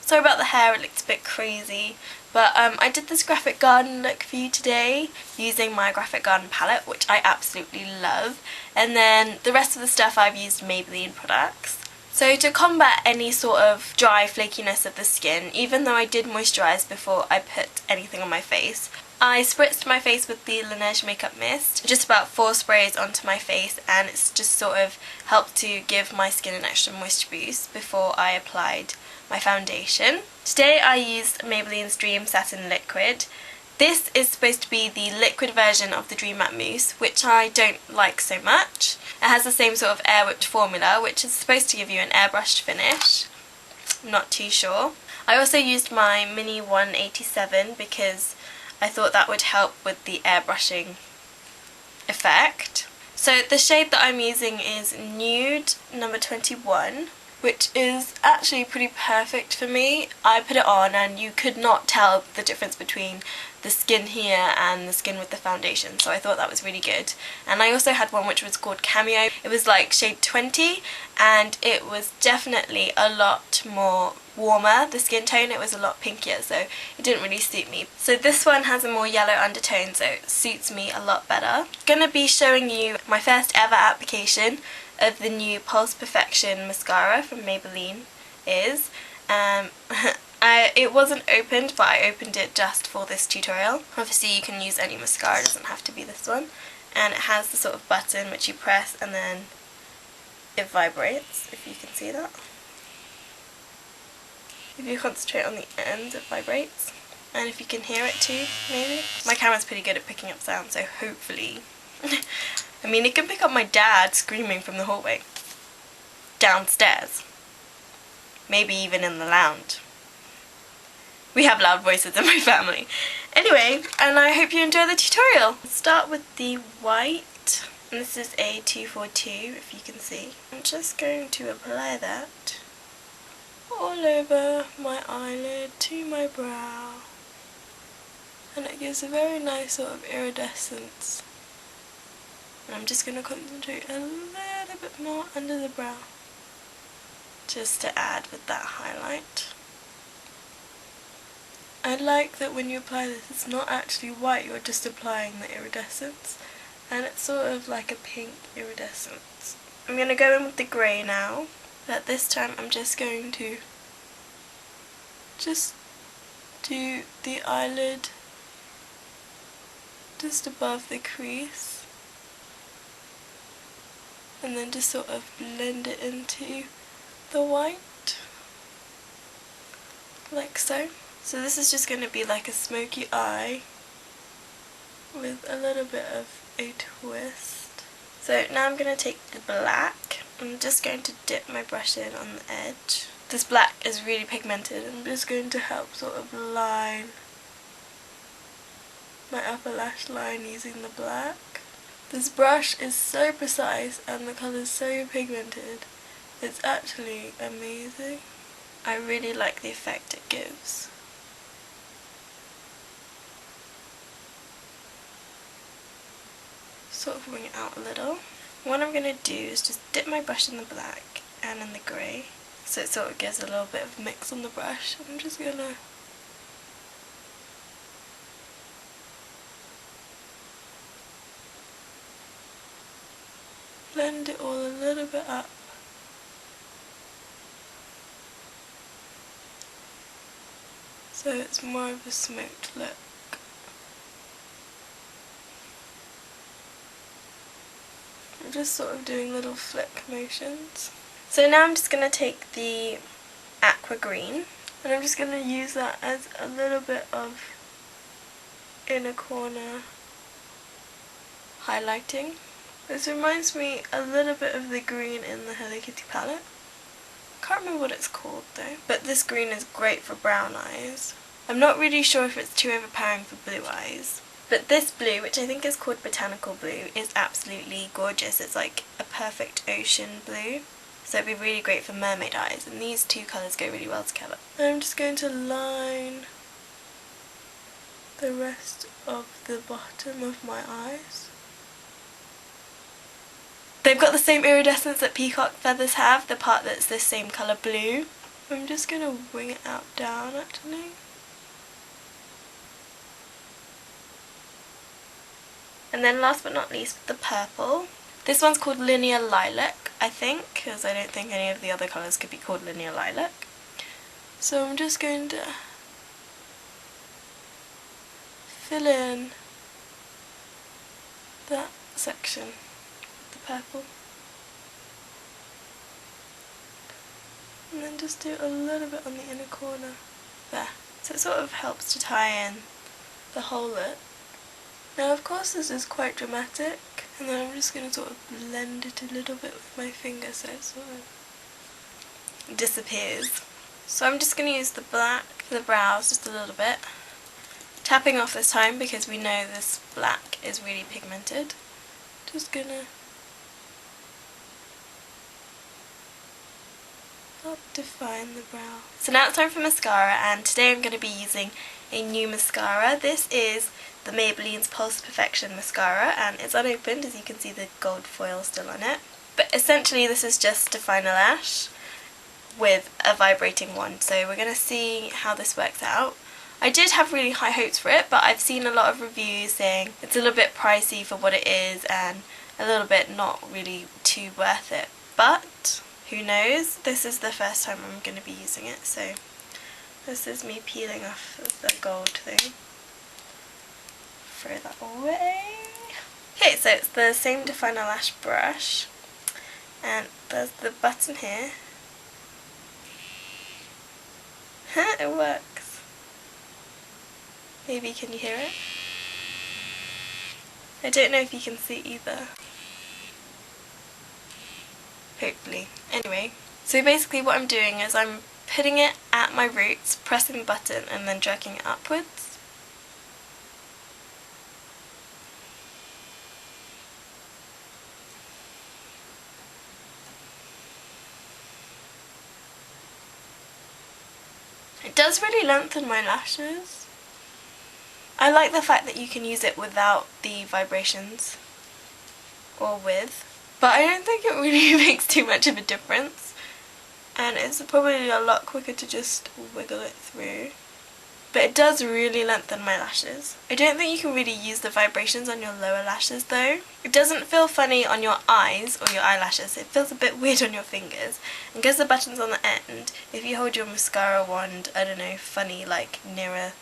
Sorry about the hair, it looked a bit crazy. But I did this graphic garden look for you today using my graphic garden palette, which I absolutely love. And then the rest of the stuff I've used Maybelline products. So to combat any sort of dry flakiness of the skin, even though I did moisturise before I put anything on my face, I spritzed my face with the Laneige makeup mist, just about 4 sprays onto my face, and it's just sort of helped to give my skin an extra moisture boost before I applied my foundation. Today I used Maybelline's Dream Satin Liquid. This is supposed to be the liquid version of the Dream Matte Mousse, which I don't like so much. It has the same sort of air whipped formula, which is supposed to give you an airbrushed finish. I'm not too sure. I also used my Mini 187 because I thought that would help with the airbrushing effect. So the shade that I'm using is Nude number 21. Which is actually pretty perfect for me. I put it on and you could not tell the difference between the skin here and the skin with the foundation, so I thought that was really good. And I also had one which was called Cameo. It was like shade 20 and it was definitely a lot more warmer, the skin tone. It was a lot pinkier, so it didn't really suit me. So this one has a more yellow undertone, so it suits me a lot better. I'm gonna be showing you my first ever application of the new Pulse Perfection mascara from Maybelline is. It wasn't opened, but I opened it just for this tutorial. Obviously you can use any mascara, it doesn't have to be this one. And it has the sort of button which you press and then it vibrates, if you can see that. If you concentrate on the ends, it vibrates. And if you can hear it too, maybe. My camera's pretty good at picking up sound, so hopefully. I mean, it can pick up my dad screaming from the hallway. Downstairs. Maybe even in the lounge. We have loud voices in my family. Anyway, and I hope you enjoy the tutorial. Let's start with the white. And this is a 242, if you can see. I'm just going to apply that all over my eyelid to my brow. And it gives a very nice sort of iridescence. And I'm just going to concentrate a little bit more under the brow, just to add with that highlight. I like that when you apply this, it's not actually white, you're just applying the iridescence, and it's sort of like a pink iridescence. I'm going to go in with the grey now, but this time I'm just going to just do the eyelid just above the crease. And then just sort of blend it into the white, like so. So this is just going to be like a smoky eye with a little bit of a twist. So now I'm going to take the black. I'm just going to dip my brush in on the edge. This black is really pigmented. I'm just going to help sort of line my upper lash line using the black. This brush is so precise and the colour is so pigmented. It's actually amazing. I really like the effect it gives. Sort of bring it out a little. What I'm going to do is just dip my brush in the black and in the grey, so it sort of gives a little bit of mix on the brush. I'm just going to blend it all a little bit up. So it's more of a smoked look. I'm just sort of doing little flick motions. So now I'm just going to take the aqua green and I'm just going to use that as a little bit of inner corner highlighting. This reminds me a little bit of the green in the Hello Kitty palette. I can't remember what it's called though. But this green is great for brown eyes. I'm not really sure if it's too overpowering for blue eyes. But this blue, which I think is called Botanical Blue, is absolutely gorgeous. It's like a perfect ocean blue. So it'd be really great for mermaid eyes. And these two colours go really well together. And I'm just going to line the rest of the bottom of my eyes. They've got the same iridescence that peacock feathers have, the part that's the same colour blue. I'm just going to wing it out down actually. And then last but not least, the purple. This one's called Linear Lilac, I think, because I don't think any of the other colours could be called Linear Lilac. So I'm just going to fill in that section with the purple. And then just do a little bit on the inner corner there. So it sort of helps to tie in the whole look. Now of course this is quite dramatic, and then I'm just going to sort of blend it a little bit with my finger so it sort of disappears. So I'm just going to use the black for the brows just a little bit. Tapping off this time because we know this black is really pigmented. Just going to help define the brow. So now it's time for mascara, and today I'm going to be using a new mascara. This is the Maybelline's Pulse Perfection mascara, and it's unopened, as you can see the gold foil still on it. But essentially this is just define a lash with a vibrating wand, so we're going to see how this works out. I did have really high hopes for it, but I've seen a lot of reviews saying it's a little bit pricey for what it is and a little bit not really too worth it. But who knows, this is the first time I'm going to be using it, so this is me peeling off the gold thing. Throw that away. Okay, so it's the same define a lash brush, and there's the button here. It works. Maybe can you hear it? I don't know if you can see either. Hopefully. Anyway, so basically what I'm doing is I'm putting it at my roots, pressing the button, and then jerking it upwards. It does really lengthen my lashes. I like the fact that you can use it without the vibrations, or with, but I don't think it really makes too much of a difference, and it's probably a lot quicker to just wiggle it through. But it does really lengthen my lashes. I don't think you can really use the vibrations on your lower lashes though. It doesn't feel funny on your eyes or your eyelashes, it feels a bit weird on your fingers. And because the button's on the end, if you hold your mascara wand, I don't know, funny, like nearer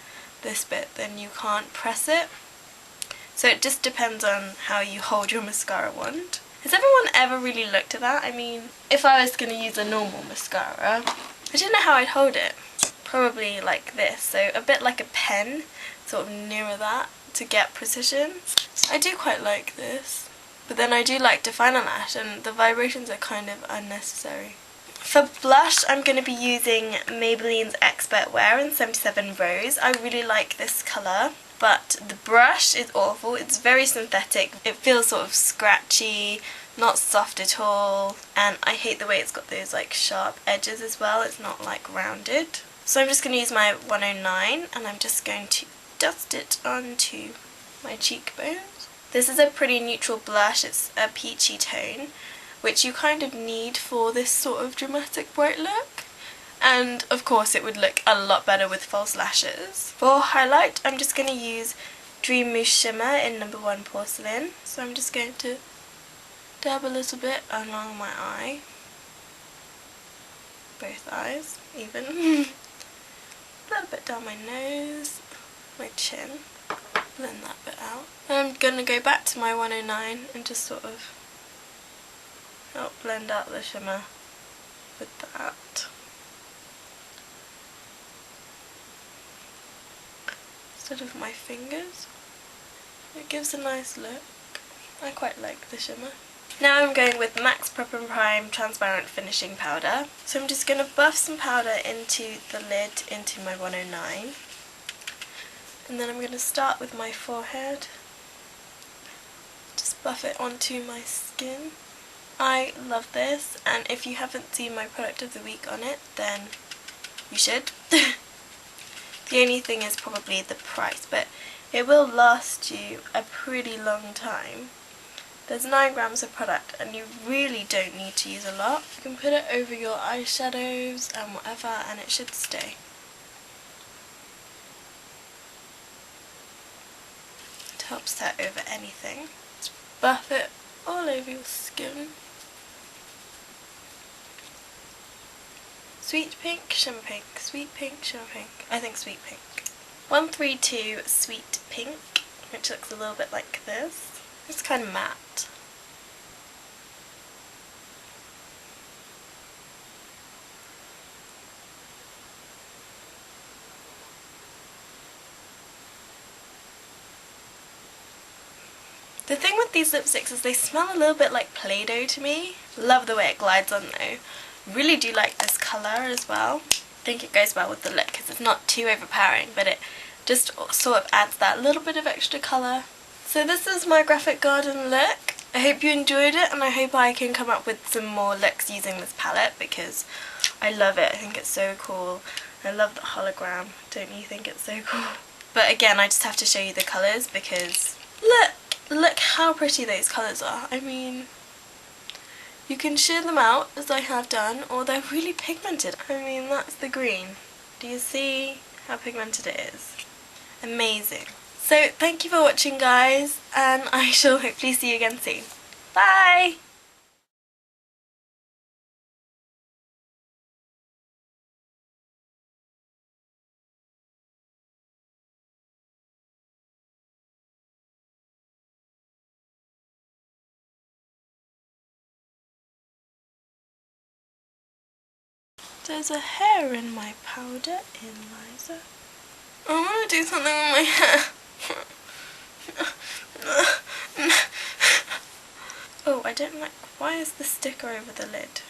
this bit, then you can't press it. So it just depends on how you hold your mascara wand. Has everyone ever really looked at that? I mean, if I was going to use a normal mascara, I don't know how I'd hold it. Probably like this, so a bit like a pen, sort of nearer that to get precision. I do quite like this, but then I do like define a lash, and the vibrations are kind of unnecessary. For blush, I'm going to be using Maybelline's Expert Wear in 77 Rose. I really like this colour, but the brush is awful. It's very synthetic. It feels sort of scratchy, not soft at all, and I hate the way it's got those like sharp edges as well. It's not like rounded. So I'm just going to use my 109, and I'm just going to dust it onto my cheekbones. This is a pretty neutral blush. It's a peachy tone, which you kind of need for this sort of dramatic bright look. And of course it would look a lot better with false lashes. For highlight, I'm just going to use Dream Mousse Shimmer in No. 1 Porcelain. So I'm just going to dab a little bit along my eye. Both eyes, even. A little bit down my nose, my chin, blend that bit out. And I'm going to go back to my 109 and just sort of help blend out the shimmer with that. Instead of my fingers. It gives a nice look. I quite like the shimmer. Now I'm going with MAC's Prep+Prime Transparent Finishing Powder. So I'm just going to buff some powder into the lid, into my 109. And then I'm going to start with my forehead. Just buff it onto my skin. I love this, and if you haven't seen my product of the week on it, then you should. The only thing is probably the price, but it will last you a pretty long time. There's 9 grams of product and you really don't need to use a lot. You can put it over your eyeshadows and whatever and it should stay. It helps set over anything. Just buff it all over your skin. Sweet pink, shimmer pink, sweet pink, shimmer pink. I think sweet pink. 132 sweet pink, which looks a little bit like this. It's kind of matte. The thing with these lipsticks is they smell a little bit like Play-Doh to me. Love the way it glides on though. Really do like this colour as well. I think it goes well with the look because it's not too overpowering, but it just sort of adds that little bit of extra colour. So this is my graphic garden look. I hope you enjoyed it and I hope I can come up with some more looks using this palette because I love it. I think it's so cool. I love the hologram. Don't you think it's so cool? But again, I just have to show you the colours because look how pretty those colours are. I mean, you can sheer them out as I have done, or they're really pigmented. I mean, that's the green. Do you see how pigmented it is? Amazing. So thank you for watching guys, and I shall hopefully see you again soon. Bye! There's a hair in my powder, Eliza. I want to do something with my hair. Oh, I don't like, why is the sticker over the lid?